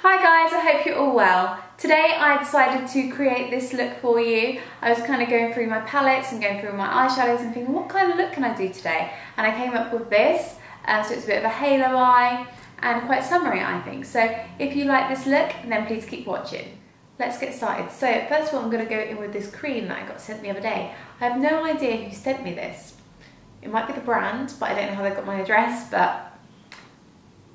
Hi guys, I hope you're all well. Today I decided to create this look for you. I was kind of going through my palettes and going through my eyeshadows and thinking, what kind of look can I do today? And I came up with this, so it's a bit of a halo eye and quite summery, I think. So if you like this look, then please keep watching. Let's get started. So first of all, I'm going to go in with this cream that I got sent the other day. I have no idea who sent me this. It might be the brand, but I don't know how they got my address, but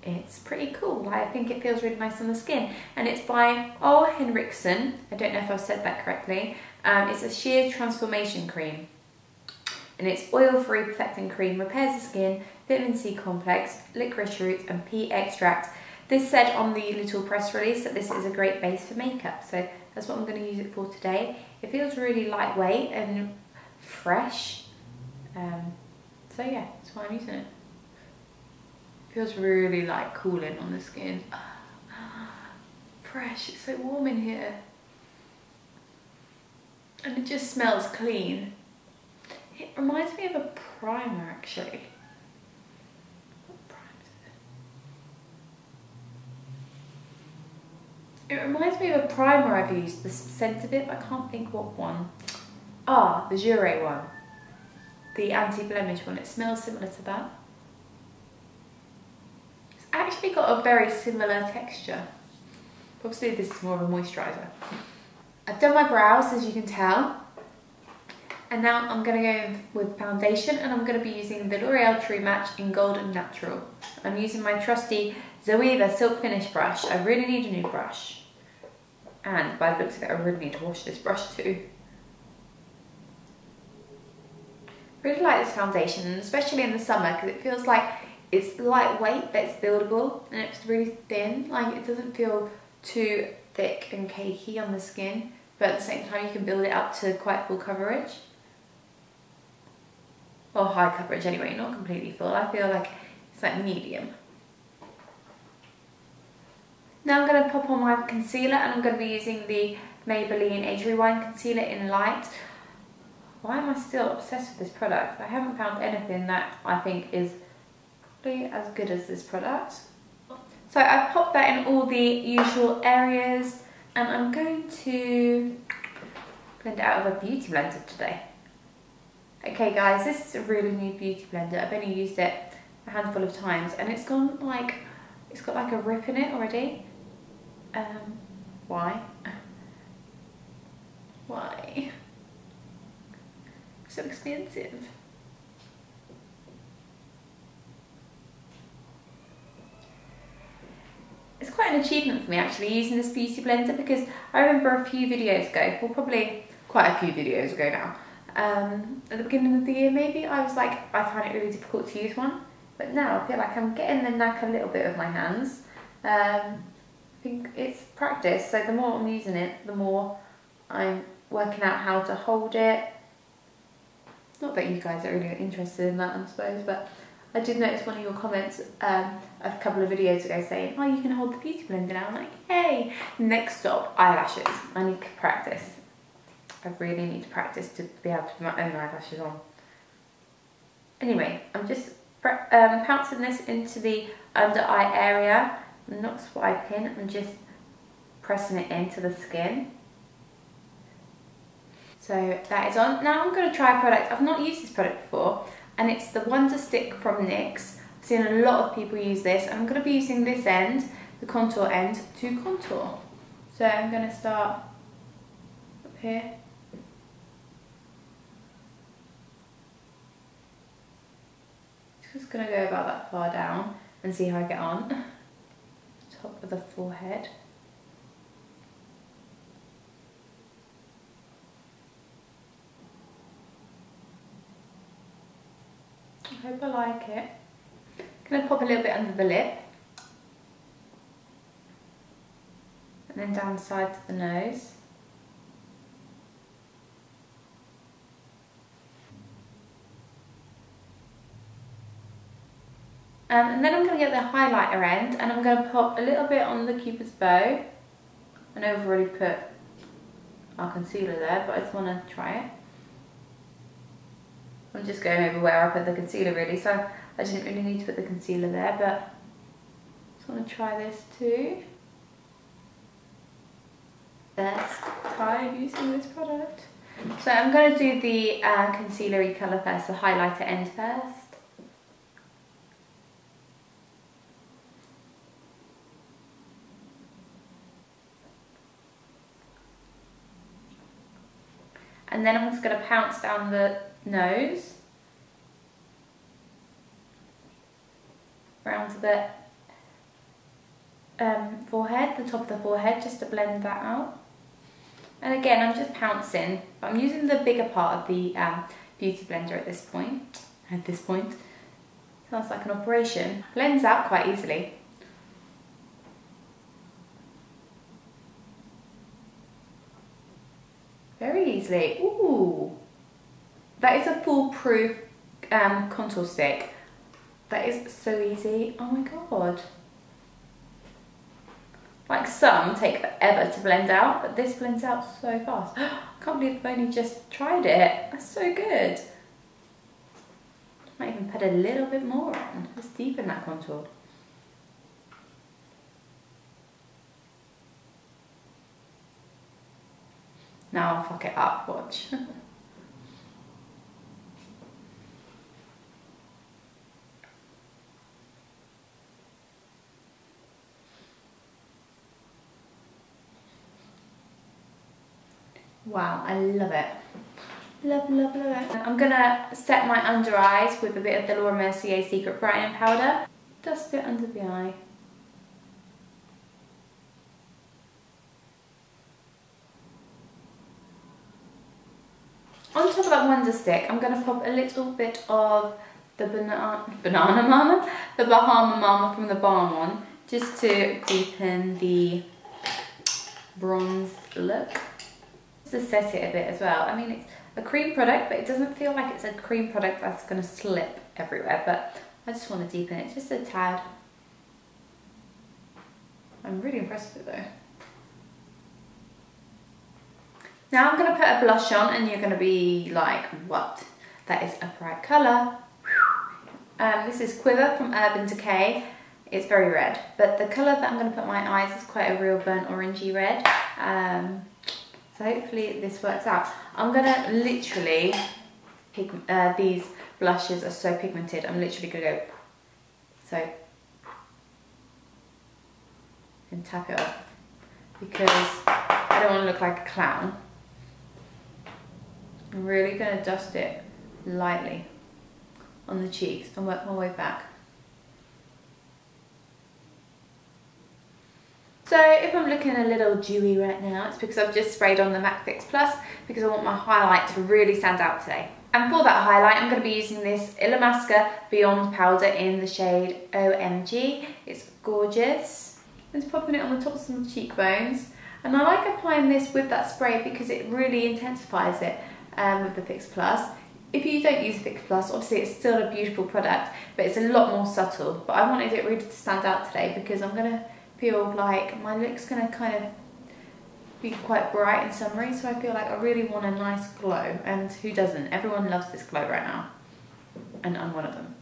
it's pretty cool. I think it feels really nice on the skin, and it's by O. Henriksen. I don't know if I've said that correctly. It's a sheer transformation cream, and it's oil-free perfecting cream, repairs the skin, vitamin C complex, licorice root and pea extract. This said on the little press release that this is a great base for makeup, so that's what I'm going to use it for today. It feels really lightweight and fresh, so yeah, that's why I'm using it. Feels really like cooling on the skin. Fresh, it's so warm in here. And it just smells clean. It reminds me of a primer actually. What primer is it? It reminds me of a primer I've used, the scent of it, but I can't think what one. Ah, the Jure one. The anti-blemish one, it smells similar to that. Actually got a very similar texture. Obviously this is more of a moisturiser. I've done my brows, as you can tell, and now I'm going to go in with foundation, and I'm going to be using the L'Oreal True Match in Golden Natural. I'm using my trusty Zoeva Silk Finish brush. I really need a new brush, and by the looks of it I really need to wash this brush too. Really like this foundation, especially in the summer, because it feels like it's lightweight, but it's buildable, and it's really thin. Like, it doesn't feel too thick and cakey on the skin, but at the same time you can build it up to quite full coverage. Or high coverage anyway, not completely full. I feel like it's like medium. Now I'm going to pop on my concealer, and I'm going to be using the Maybelline Age Rewind Concealer in Light. Why am I still obsessed with this product? I haven't found anything that I think is as good as this product. So I've popped that in all the usual areas, and I'm going to blend it out of a beauty blender today. Okay guys, this is a really new beauty blender. I've only used it a handful of times, and it's got like a rip in it already. Why? Why? It's so expensive. It's quite an achievement for me actually using this beauty blender, because I remember a few videos ago, well probably quite a few videos ago now, at the beginning of the year maybe, I was like, I find it really difficult to use one, but now I feel like I'm getting the knack a little bit with my hands. I think it's practice, so the more I'm using it, the more I'm working out how to hold it. Not that you guys are really interested in that, I suppose, but I did notice one of your comments a couple of videos ago saying, oh, you can hold the beauty blender now. I'm like, hey. Next stop, eyelashes. I need to practice. I really need to practice to be able to put my own eyelashes on. Anyway, I'm just pouncing this into the under eye area. I'm not swiping, I'm just pressing it into the skin. So that is on. Now I'm going to try a product. I've not used this product before, and it's the Wonder Stick from NYX. I've seen a lot of people use this. I'm going to be using this end, the contour end, to contour. So I'm going to start up here. Just going to go about that far down and see how I get on. Top of the forehead. I hope I like it. I'm going to pop a little bit under the lip, and then down the side to the nose. And then I'm going to get the highlighter end, and I'm going to pop a little bit on the Cupid's bow. I know I've already put our concealer there, but I just want to try it. I'm just going over where I put the concealer really, so I didn't really need to put the concealer there, but I just want to try this too. First time using this product. So I'm going to do the concealery colour first, the highlighter end first. And then I'm just going to pounce down the nose, around to the forehead, the top of the forehead, just to blend that out. And again, I'm just pouncing, but I'm using the bigger part of the beauty blender at this point. Sounds like an operation. Blends out quite easily. Very easily. Ooh, that is a foolproof contour stick. That is so easy. Oh my god. Like some take forever to blend out, but this blends out so fast. I can't believe I've only just tried it. That's so good. Might even put a little bit more on. Let's deepen that contour. Now I'll fuck it up, watch. Wow, I love it. Love, love, love it. I'm gonna set my under eyes with a bit of the Laura Mercier Secret Brightening Powder. Dust it under the eye. On top of that Wonder Stick, I'm gonna pop a little bit of the Banana Mama, the Bahama Mama from the Balm one, just to deepen the bronze look. To set it a bit as well. I mean, it's a cream product, but it doesn't feel like it's a cream product that's going to slip everywhere, but I just want to deepen it just a tad. I'm really impressed with it though. Now I'm going to put a blush on and you're going to be like, what? That is a bright colour. This is Quiver from Urban Decay. It's very red, but the colour that I'm going to put my eyes is quite a real burnt orangey red. So hopefully this works out. I'm gonna literally, these blushes are so pigmented, I'm literally gonna go, so, and tap it off, because I don't wanna look like a clown. I'm really gonna dust it lightly on the cheeks and work my way back. So if I'm looking a little dewy right now, it's because I've just sprayed on the MAC Fix Plus because I want my highlight to really stand out today. And for that highlight, I'm going to be using this Illamasqua Beyond powder in the shade OMG. It's gorgeous. Just popping it on the tops of the cheekbones. And I like applying this with that spray because it really intensifies it with the Fix Plus. If you don't use Fix Plus, obviously it's still a beautiful product, but it's a lot more subtle. But I wanted it really to stand out today because I'm going to feel like my look's going to kind of be quite bright and summery, so I feel like I really want a nice glow, and who doesn't? Everyone loves this glow right now, and I'm one of them.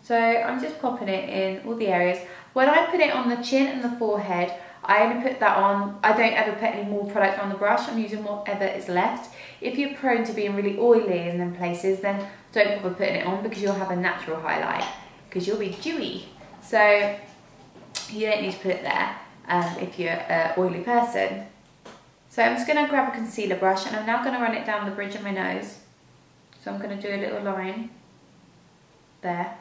So I'm just popping it in all the areas. When I put it on the chin and the forehead, I only put that on, I don't ever put any more product on the brush, I'm using whatever is left. If you're prone to being really oily in them places, then don't bother putting it on because you'll have a natural highlight, because you'll be dewy. So you don't need to put it there if you're an oily person. So I'm just going to grab a concealer brush and I'm now going to run it down the bridge of my nose. So I'm going to do a little line there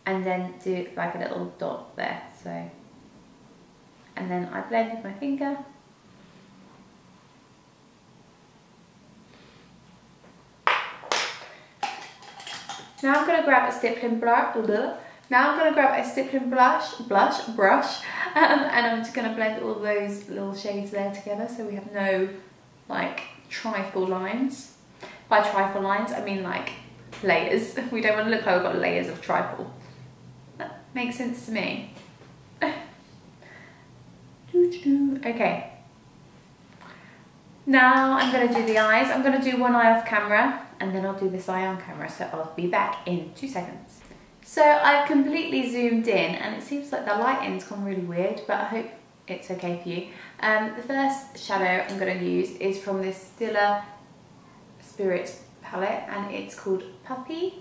and then do like a little dot there. So, and then I blend with my finger. Now I'm going to grab a stippling brush. Now I'm going to grab a stippling brush, and I'm just going to blend all those little shades there together so we have no like trifle lines. By trifle lines, I mean like layers. We don't want to look like we've got layers of trifle. That makes sense to me. Okay. Now I'm going to do the eyes. I'm going to do one eye off camera and then I'll do this eye on camera, so I'll be back in 2 seconds. So I've completely zoomed in and it seems like the lighting's gone really weird, but I hope it's okay for you. The first shadow I'm going to use is from this Stiller Spirit palette, and it's called Puppy.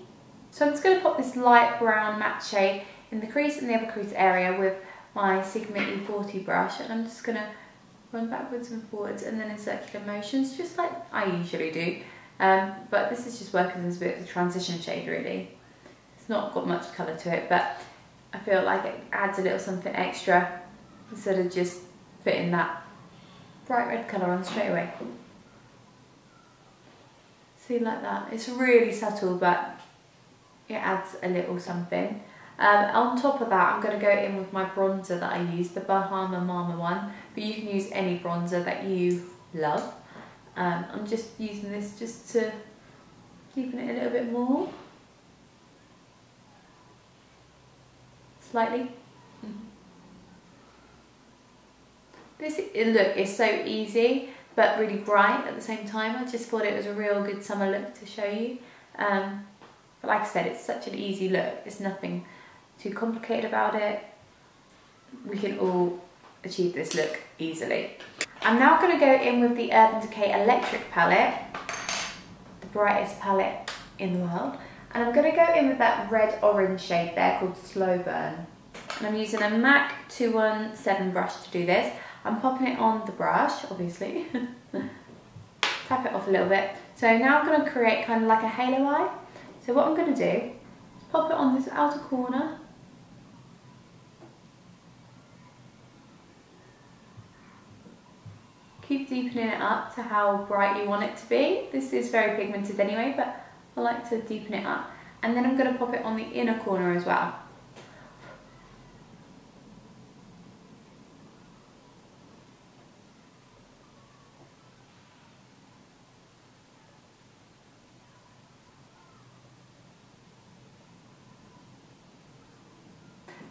So I'm just going to pop this light brown matte shade in the crease and the upper crease area with my Sigma E40 brush, and I'm just going to run backwards and forwards and then in circular motions, just like I usually do. But this is just working as a bit of a transition shade really. It's not got much colour to it, but I feel like it adds a little something extra instead of just putting that bright red colour on straight away. See, like that. It's really subtle, but it adds a little something. On top of that, I'm going to go in with my bronzer that I use, the Bahama Mama one, but you can use any bronzer that you love. I'm just using this just to deepen it a little bit more. Slightly. This look is so easy, but really bright at the same time. I just thought it was a real good summer look to show you. But like I said, it's such an easy look. There's nothing too complicated about it. We can all achieve this look easily. I'm now going to go in with the Urban Decay Electric palette, the brightest palette in the world. And I'm going to go in with that red-orange shade there called Slow Burn. And I'm using a MAC 217 brush to do this. I'm popping it on the brush, obviously. Tap it off a little bit. So now I'm going to create kind of like a halo eye. So what I'm going to do is pop it on this outer corner. Keep deepening it up to how bright you want it to be. This is very pigmented anyway, but I like to deepen it up. And then I'm going to pop it on the inner corner as well.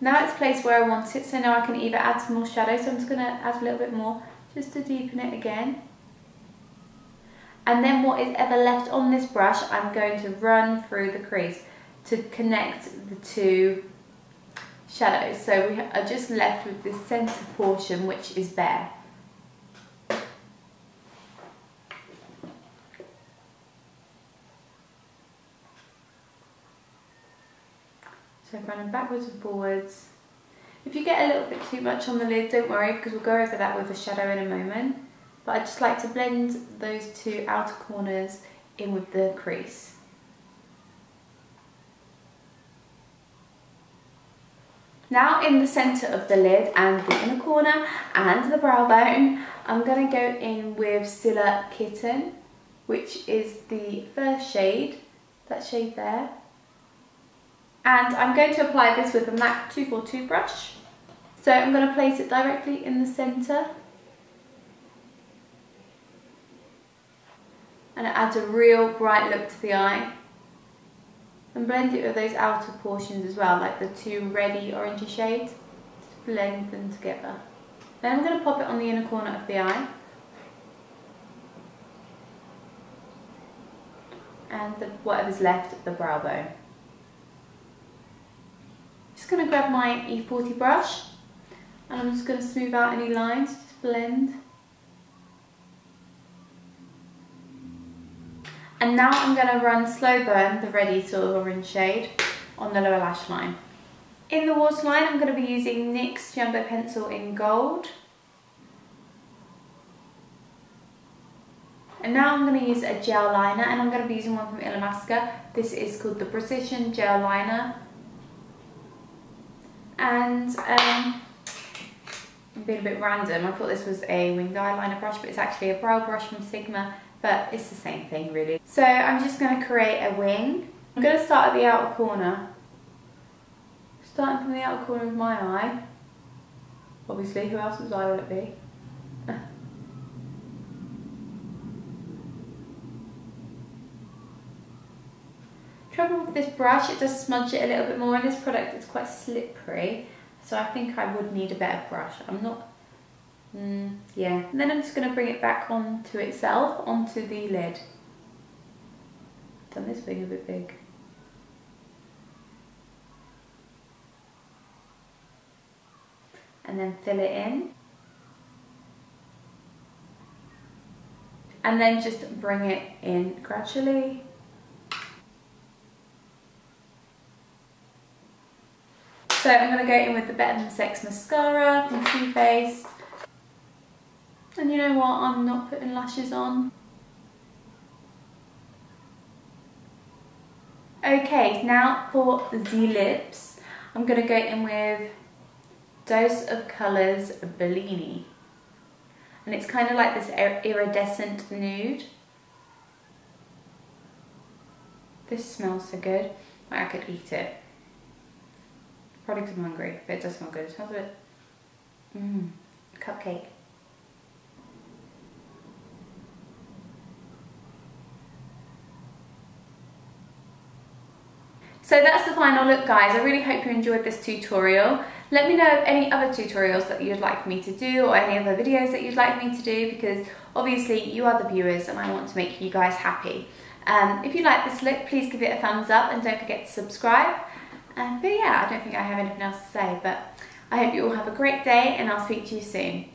Now it's placed where I want it, so now I can either add some more shadow, so I'm just going to add a little bit more just to deepen it again. And then what is ever left on this brush, I'm going to run through the crease to connect the two shadows. So we are just left with this centre portion which is bare. So running backwards and forwards. If you get a little bit too much on the lid, don't worry, because we'll go over that with the shadow in a moment. But I just like to blend those two outer corners in with the crease. Now in the centre of the lid and the inner corner and the brow bone, I'm going to go in with Stiller Kitten, which is the first shade, that shade there. And I'm going to apply this with a MAC 242 brush. So I'm going to place it directly in the centre. And it adds a real bright look to the eye. And blend it with those outer portions as well, like the two reddy orangey shades. Just blend them together. Then I'm going to pop it on the inner corner of the eye. And whatever's left of the brow bone. Just going to grab my E40 brush and I'm just going to smooth out any lines, just blend. And now I'm going to run Slow Burn, the reddy sort of orange shade, on the lower lash line. In the waterline I'm going to be using NYX Jumbo Pencil in gold. And now I'm going to use a gel liner, and I'm going to be using one from Illamasqua. This is called the Precision Gel Liner. And I'm being a bit random. I thought this was a winged eyeliner brush, but it's actually a brow brush from Sigma, but it's the same thing really. So I'm just going to create a wing. I'm going to start at the outer corner. Starting from the outer corner of my eye. Obviously, who else's eye will it be? Trouble with this brush, it does smudge it a little bit more, and this product is quite slippery, so I think I would need a better brush. I'm not, yeah. And then I'm just going to bring it back onto itself, onto the lid. Done this wing a bit big. And then fill it in. and then just bring it in gradually. So I'm going to go in with the Better Than Sex mascara from Too Faced. And you know what, I'm not putting lashes on. Okay, now for the lips, I'm going to go in with Dose of Colours Bellini. And it's kind of like this iridescent nude. This smells so good. Like I could eat it. Probably because I'm hungry, but it does smell good. It smells a bit... cupcake. So that's the final look, guys. I really hope you enjoyed this tutorial. Let me know any other tutorials that you'd like me to do, or any other videos that you'd like me to do, because obviously you are the viewers and I want to make you guys happy. If you like this look, please give it a thumbs up and don't forget to subscribe. But yeah, I don't think I have anything else to say, but I hope you all have a great day and I'll speak to you soon.